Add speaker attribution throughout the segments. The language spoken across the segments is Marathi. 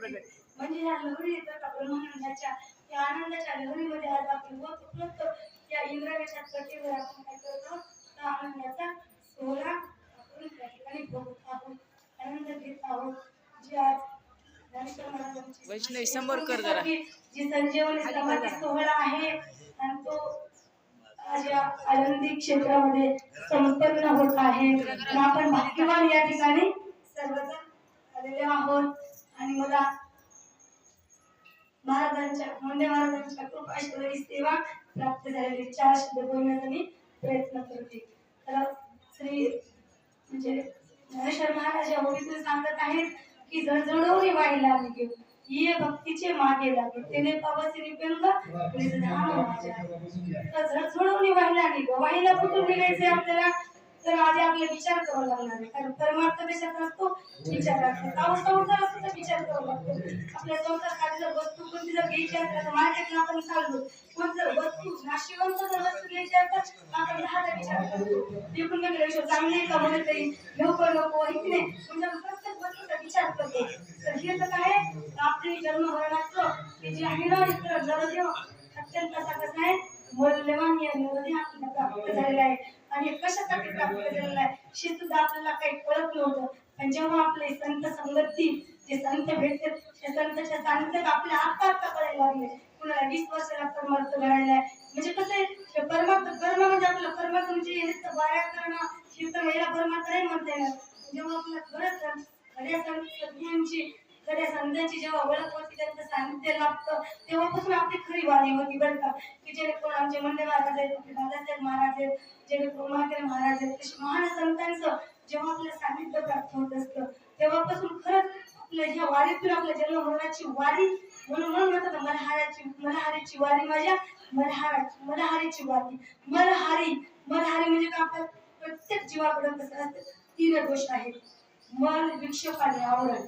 Speaker 1: प्रगट
Speaker 2: म्हणजे ह्या लहरी येतात ब्रह्मानंदाच्या या आनंदाच्या लहरीमध्ये आज आपण होत या इंद्रायणाच्या कटेवर आपण काय करतो तर आनंदाचा सोहळा आपण त्या ठिकाणी भोगत आहोत, आनंद घेत आहोत. जी आज ज्ञानेश्वर महाराजांची
Speaker 1: वैष्णवी समोर कर जरा
Speaker 2: जी संजीवनी समाधी सोहळा आहे आणि तो आज या आनंदी क्षेत्रामध्ये संपन्न होत आहे. आपण भाग्यवान या ठिकाणी सर्वजण आलेले आहोत. आणि मला महाराजांच्या मुंडे महाराजांच्या खूप ऐश्वर्याची सेवा प्राप्त झालेली 4 शब्द बोलण्याचा मी प्रयत्न करते. तर श्री म्हणजे ज्ञानेश्वर महाराज या ओळीतून सांगत आहेत की जळजळवणी वाहिला मी घेऊ ये भक्तीचे मागे लागे तेने पावसी निपेंग निज धाम माझ्या. तर जळजळवणी वाहिला नाही वाहिला कुठून निघायचे आपल्याला तर आधी आपले विचार करावा लागणार आहे. कारण परमार्थ कशात असतो विचारात. संसार असतो तर विचार करावा लागतो. आपल्या संसारासाठी जर वस्तू कोणती जर घ्यायची असेल तर मार्केटला आपण चाललो, पण जर वस्तू नाशिवंत जर वस्तू घ्यायची असेल तर आपण 10दा विचार करतो. ते पण वेगळं चांगली का म्हणत तरी नको नको आहे की नाही, म्हणजे आपण प्रत्येक वस्तूचा विचार करतो. तर हे तर काय आपली जन्म मरणाचं की जे आहे ना इतर नरदेव अत्यंत कसं आहे मौल्यवान या नरदेव आपल्याला प्राप्त झालेला आहे. आणि कशासाठी प्राप्त झालेला आहे हे सुद्धा आपल्याला काही कळत नव्हतं. पण जेव्हा आपले संत संगती जे संत भेटते त्या संतांच्या सानिध्यात आपल्या आता कळायला लागले. कुणाला 20 वर्षाला परमार्थ घडायला आहे. म्हणजे कसं आहे परमार्थ करणं म्हणजे आपलं परमार्थ म्हणजे वाया करणं हे तर याला परमार्थ नाही म्हणता येणार. जेव्हा आपल्या खऱ्या संतांची खऱ्या संतांची जेव्हा ओळख होती त्यांचं सानिध्य लाभतं तेव्हापासून आपली खरी वाणी होती बरं का. की जेणेकरून आमचे मंडे महाराज आहेत, दादासाहेब महाराज आहेत, जेणेकरून महादेव महाराज आहेत, तसे महान संतांचं जेव्हा आपलं सानिध्य प्राप्त होत असतं तेव्हापासून खरंच आपल्या ह्या वारीतून आपल्या जन्म मरणाची वारी म्हणून म्हणतात मल्हारीची वारी माझ्या मल्हारीची वारी. मल्हारी म्हणजे का आपल्या प्रत्येक जीवाकडे कसं असतं 3 दोष आहेत मन विक्षेप आणि आवरण.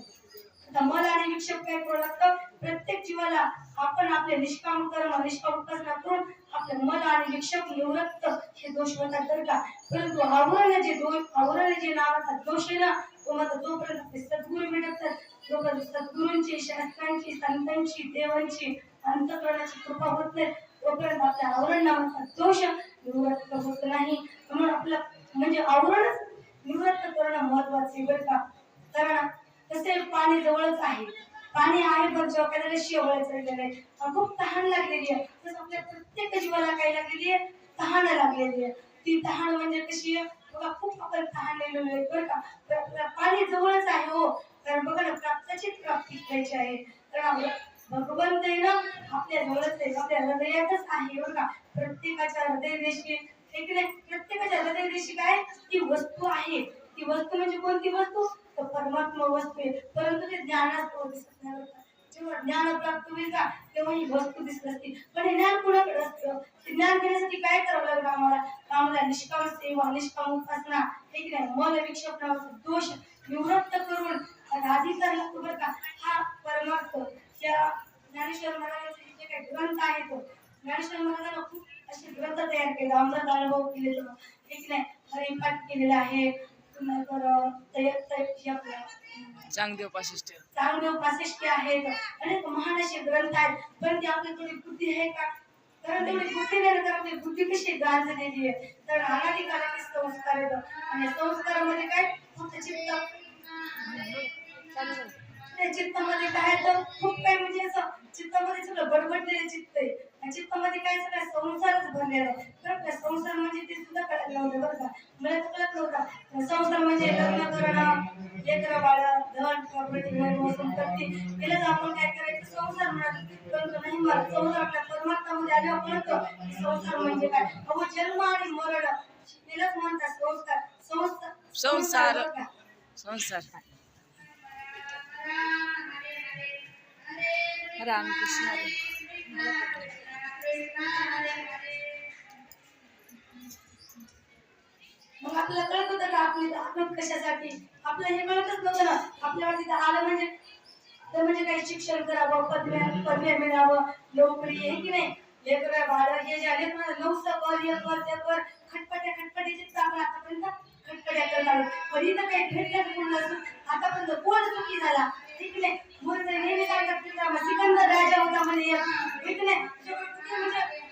Speaker 2: आता मन आणि विक्षेप काय करावं लागतं प्रत्येक जीवाला आपण आपले निष्काम कर्म निष्काम उपासना करून आपले मन आणि विक्षेप निवृत्त हे दोष होतात तर का. परंतु आवरण जे नावाचा दोष आहे ना तो माझा जोपर्यंत आपले सद्गुरू भेटतात जोपर्यंत सद्गुरूंची शास्त्रांची संतांची देवांची अंतःकरणाची कृपा होत नाही तोपर्यंत आपल्या आवरण नावाचा दोष निवृत्त होत नाही. म्हणून आपलं म्हणजे आवरणच निवृत्त करणं महत्वाचे बरं का. कारण तसे पाणी जवळच आहे, पाणी आहे पण जेव्हा काय शेवळ चढलेलं आहे खूप तहान लागलेली आहे तसं आपल्या प्रत्येक जीवाला काय लागलेली आहे तहान लागलेली आहे. ती तहान म्हणजे कशी आहे बघा खूप आपण तहानलेलो आहे बरं का. तर पाणी जवळच आहे हो. कारण बघा ना प्राप्ताची प्राप्ती करायची आहे तर भगवंत आहे ना आपल्या जवळच आहे आपल्या हृदयातच आहे बरं का. प्रत्येकाच्या हृदय देशी एक नाही प्रत्येकाच्या हृदय देशी काय ती वस्तू आहे. ती वस्तू म्हणजे कोणती वस्तू तर परमात्मा वस्तू आहे. परंतु ते ज्ञानात दिसत नाही. जेव्हा ज्ञान प्राप्त होईल का तेव्हा ही वस्तू दिसत असते. पण हे ज्ञान कुणाकडे असतं ज्ञान घेण्यासाठी काय करावं लागेल आम्हाला निष्काम सेवा निष्काम उपासना हे की नाही मन विक्षेप नावाचा दोष निवृत्त करून अधिकार लागतो बरं का. हा परमार्थ या ज्ञानेश्वर महाराजांचे जे काही ग्रंथ आहेत ज्ञानेश्वर महाराजांना खूप असे ग्रंथ तयार केले अमृत अनुभव केलेलं एक नाही हरिपाठ केलेला आहे.
Speaker 1: चांगदेव पाशिष्ट
Speaker 2: आहेत अनेक महान असे ग्रंथ आहेत. पण ती आपली थोडी बुद्धी आहे का कारण तेवढी बुद्धी नाही तर आपली बुद्धी कशी गांजलेली आहे. तर अनाधिकाराने संस्कार येतो आणि संस्कारामध्ये काय फक्त चित्तामध्ये काय तर खूप काय म्हणजे असं चित्तामध्ये सगळं बडबडलेलं चित्त आहे. चित्तामध्ये काय सगळं संसारच भरलेला आहे. तर संसार म्हणजे ते सुद्धा कळायला नव्हतं बरं का. मला तर कळत नव्हता संसार म्हणजे लग्न करणं लेकरं बाळ धन प्रॉपर्टी संपत्ती त्यालाच आपण काय करायचं संसार म्हणत. परंतु नाही मला संसार आपल्या परमात्म्यामध्ये आल्यावर कळतं की संसार म्हणजे काय. अहो जन्म आणि मरण त्यालाच म्हणतात संसार.
Speaker 1: रामकृष्ण
Speaker 2: मग आपल्याला कळत होतं का आपली आपण कशासाठी आपल्याला हे कळतच नव्हतं ना. आपल्याला तिथं आलं म्हणजे काही शिक्षण करावं पदव्या मिळावं नोकरी आहे की नाही लेकरं बाळ हे जे आले ना 9 वर खटपटे चित्त आपण आतापर्यंत खटखट्या करणार पण इथं काही भेटलं कोण नसून आतापर्यंत कोण सुखी झाला ठीक नाही म्हणून ते नेहमी सांगतात की सिकंदर राजा होता म्हणे ठीक नाही म्हणजे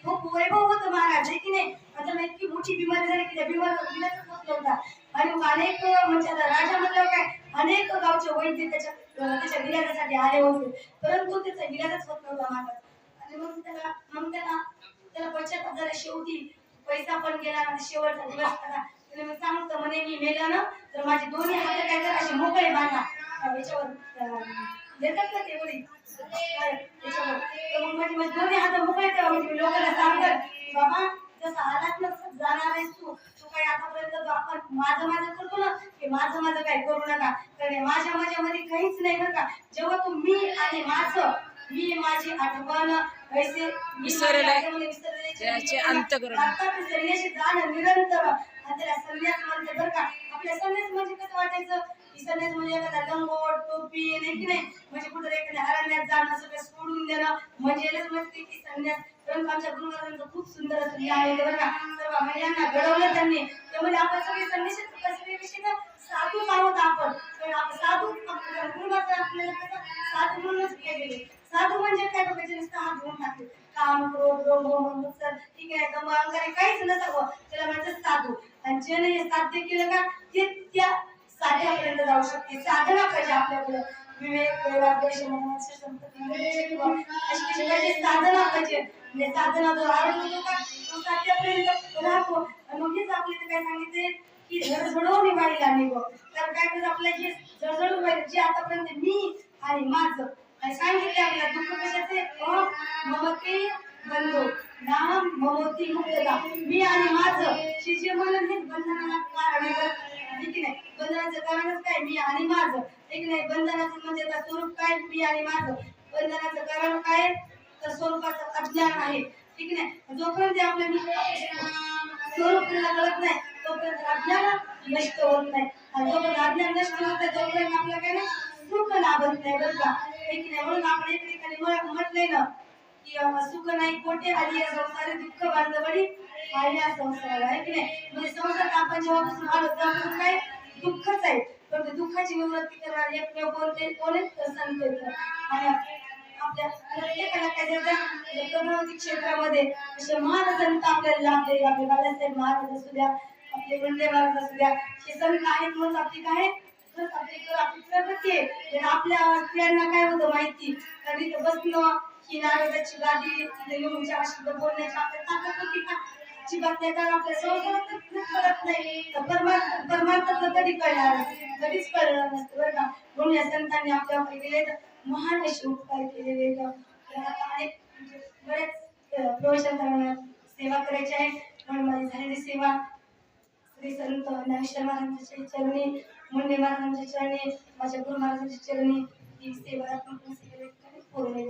Speaker 2: खूप वैभव होतं महाराज आहे की नाही आता इतकी मोठी बिमारी झाली की त्या बिमारीचा इलाजच होत नव्हता आणि मग अनेक म्हणजे आता राजा म्हणलं काय अनेक गावचे वैद्य त्याच्या इलाजासाठी आले होते परंतु त्याचा इलाजच होत नव्हता महाराज आणि मग त्याला पश्चाताप झाला शेवटी पैसा पण गेला आणि शेवटचा दिवस आला त्याने सांगतो म्हणे मी मेला ना तर माझे दोन्ही हात काय करा असे मोकळे बांधा याच्यावर देतात का ते बरी त्याच्यावर तर मग माझे दोन्ही हात मोकळे ठेवा म्हणजे लोकांना सांगतात बाबा जसं आलात ना जाणार आहेस तू काही आतापर्यंत आपण माझं करतो ना की माझं काय करू नका कारण माझ्या माझ्यामध्ये काहीच नाही बरं का जेव्हा तू मी आणि माझी आठवण वैसे
Speaker 1: त्याचे अंतःकरण
Speaker 2: संन्याशी जाणं निरंतर आणि त्याला संन्यास म्हणते बरं का आपल्या संन्यास म्हणजे कसं वाटायचं की संन्यास म्हणजे एखादा लंगोट टोपी नाही की नाही म्हणजे कुठे एखाद्या अरण्यात जाणं सगळं सोडून देणं म्हणजे म्हणते की संन्यास परंतु आमच्या गुरुमहाराजांचं खूप सुंदर असं लिहा आहे बरं का सर्व महिलांना घडवलं त्यांनी त्यामुळे आपण सगळे संन्याशी साधूच आहोत आपण पण आपण साधू गुरुमहाराज आपल्याला कसं साधू म्हणूनच केलेले साधू म्हणजे काय बघायचे नुसतं हात धुवून टाकले काम क्रोध लोभ ठीक आहे दम अंगाने काहीच नसावं त्याला म्हणतात साधू आणि ज्याने हे साध्य केलं का ते त्या साध्यापर्यंत जाऊ शकते साधना पाहिजे आपल्याकडे विवेक वैराग्य संपत्ती साधना पाहिजे म्हणजे साधना जो आरोग्य होतो का तो साध्यापर्यंत राहतो आणि मग हेच आपल्याला काय सांगितले की झडझडवून व्हायला निघो तर काय करत आपल्या जे झडझडून व्हायला जे आतापर्यंत मी आणि माझं आणि सांगितले आपल्याला दुःख कशाचे ममते बंधू नाम ममती मुक्तता मी आणि माझं जे म्हणून हेच बंधनाला कारण ठीक नाही बंधनाचं कारणच काय मी आणि माझं ठीक नाही बंधनाचं म्हणजे स्वरूप काय मी आणि माझं बंधनाचं कारण काय तर स्वरूपाचं अज्ञान आहे ठीक नाही जोपर्यंत आपल्या मी स्वरूप कळत नाही तोपर्यंत अज्ञान नष्ट होत नाही आणि जोपर्यंत अज्ञान नष्ट होत नाही तोपर्यंत आपल्या काय सुख लाभत नाही बरं का ठीक नाही म्हणून आपण एक ठिकाणी म्हटलंय ना की सुख नाही कोठे आली या संसारी दुःख बांधवडी आल्या संसाराला आहे की नाही म्हणजे संसारात आपण जेव्हापासून आलो तेव्हापासून काय दुःखच आहे पण दुःखाची निवृत्ती करणार एकमेव कोणीच संत आणि आपल्या प्रत्येकाला काय त्याच्या कर्मवती क्षेत्रामध्ये असे महान संत आपल्याला लाभले आपले बाळासाहेब महाराज असू द्या आपले वंदे महाराज असू द्या हे संत आहेत म्हणून आपली काय आपली प्रगती आहे आपल्या स्त्रियांना काय होतं माहिती कारण इथं बसणं ही नारदाची गादी इथे येऊन चार शब्द बोलण्याची आपल्या ताकद होती का बातम्या आपल्या संसारात कळत नाही परमार्थातलं कधी कळणार कधीच कळणार नसतं बरं का म्हणून या संतांनी आपल्याकडे गेले महान असे उपकार केलेले अनेक बरेच प्रवचन करण्यात सेवा करायची आहे म्हणून माझी झालेली सेवा श्री संत ज्ञानेश्वर महाराजांच्या चरणी मुंडे महाराजांच्या चरणी माझ्या गुरु महाराजांच्या चरणी ही सेवा पूर्ण